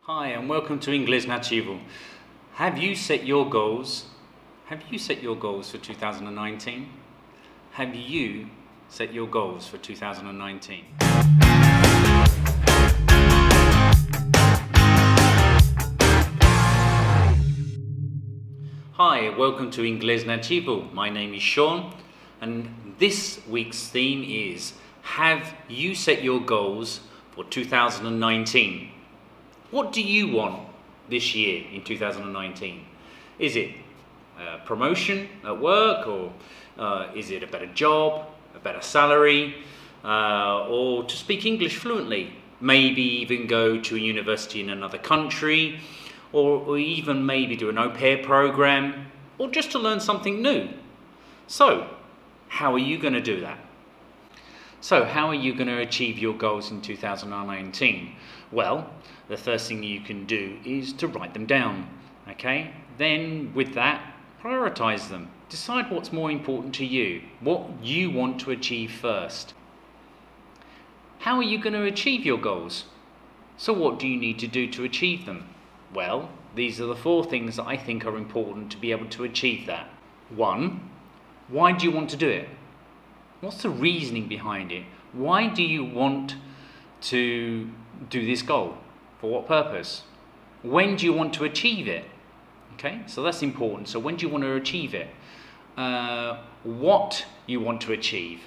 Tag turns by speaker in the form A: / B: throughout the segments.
A: Hi and welcome to Inglês Nativo. Have you set your goals? Have you set your goals for 2019? Have you set your goals for 2019? Hi, welcome to Inglês Nativo. My name is Sean and this week's theme is have you set your goals for 2019? What do you want this year in 2019? Is it a promotion at work, or is it a better job, a better salary, or to speak English fluently? Maybe even go to a university in another country, or even maybe do an au pair program, or just to learn something new. So, how are you going to do that? So, how are you going to achieve your goals in 2019? Well, the first thing you can do is to write them down, okay? Then, with that, prioritize them. Decide what's more important to you, what you want to achieve first. How are you going to achieve your goals? So what do you need to do to achieve them? Well, these are the 4 things that I think are important to be able to achieve that. 1, why do you want to do it? What's the reasoning behind it? Why do you want to do this goal? For what purpose? When do you want to achieve it? Okay, so that's important. So when do you want to achieve it? What you want to achieve.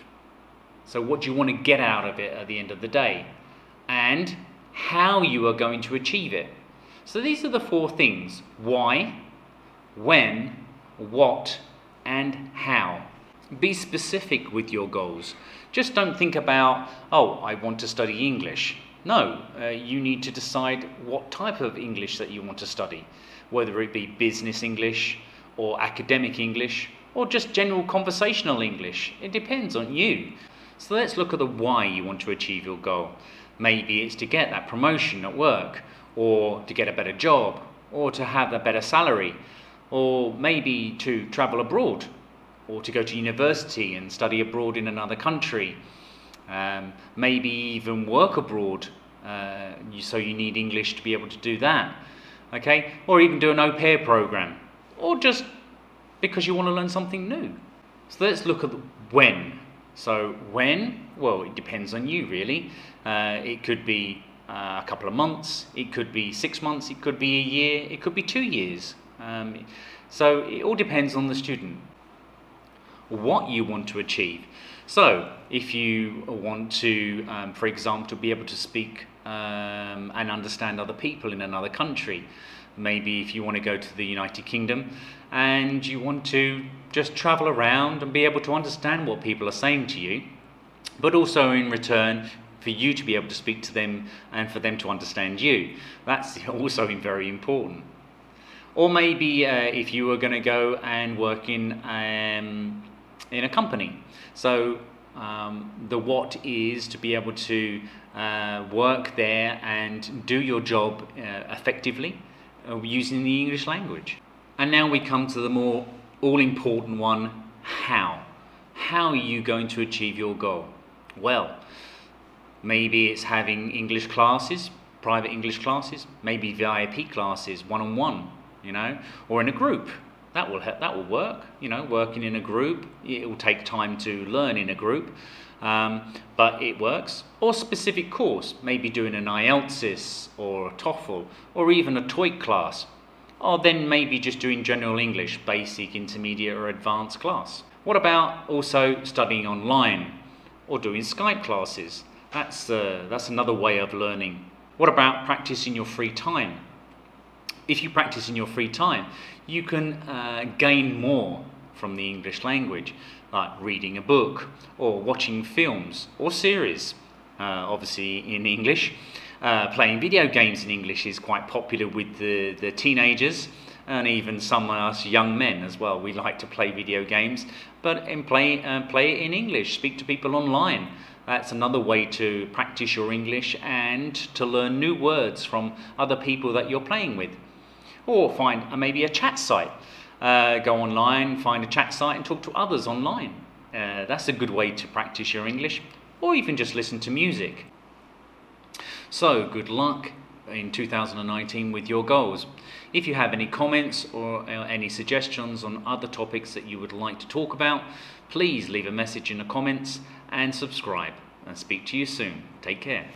A: So what do you want to get out of it at the end of the day? And how you are going to achieve it. So these are the 4 things. Why, when, what, and how. Be specific with your goals. Just don't think about, oh, I want to study English. No, you need to decide what type of English that you want to study, whether it be business English or academic English or just general conversational English. It depends on you. So let's look at the why you want to achieve your goal. Maybe it's to get that promotion at work, or to get a better job, or to have a better salary, or maybe to travel abroad, or to go to university and study abroad in another country. Maybe even work abroad, so you need English to be able to do that, okay? Or even do an au pair program, or just because you want to learn something new. So let's look at the when. So when, well, it depends on you really. It could be a couple of months, it could be 6 months, it could be a year, it could be 2 years. So it all depends on the student. What you want to achieve. So if you want to, for example, to be able to speak and understand other people in another country, maybe if you want to go to the United Kingdom and you want to just travel around and be able to understand what people are saying to you, but also in return for you to be able to speak to them and for them to understand you. That's also very important. Or maybe if you were going to go and work in a company. So the what is to be able to work there and do your job effectively using the English language. And now we come to the more all-important one, how. How are you going to achieve your goal? Well, maybe it's having English classes, private English classes, maybe VIP classes, one-on-one, you know, or in a group. That will work, you know, working in a group. It will take time to learn in a group, but it works. Or specific course, maybe doing an IELTS or a TOEFL, or even a TOEIC class. Or then maybe just doing general English, basic, intermediate or advanced class. What about also studying online or doing Skype classes? That's another way of learning. What about practicing your free time? If you practice in your free time, you can gain more from the English language, like reading a book or watching films or series, obviously in English. Playing video games in English is quite popular with the teenagers and even some of us young men as well. We like to play video games, but play it in English, speak to people online. That's another way to practice your English and to learn new words from other people that you're playing with. Or find maybe a chat site. Go online, find a chat site and talk to others online. That's a good way to practice your English. Or even just listen to music. So good luck in 2019 with your goals. If you have any comments or any suggestions on other topics that you would like to talk about, please leave a message in the comments and subscribe. And speak to you soon. Take care.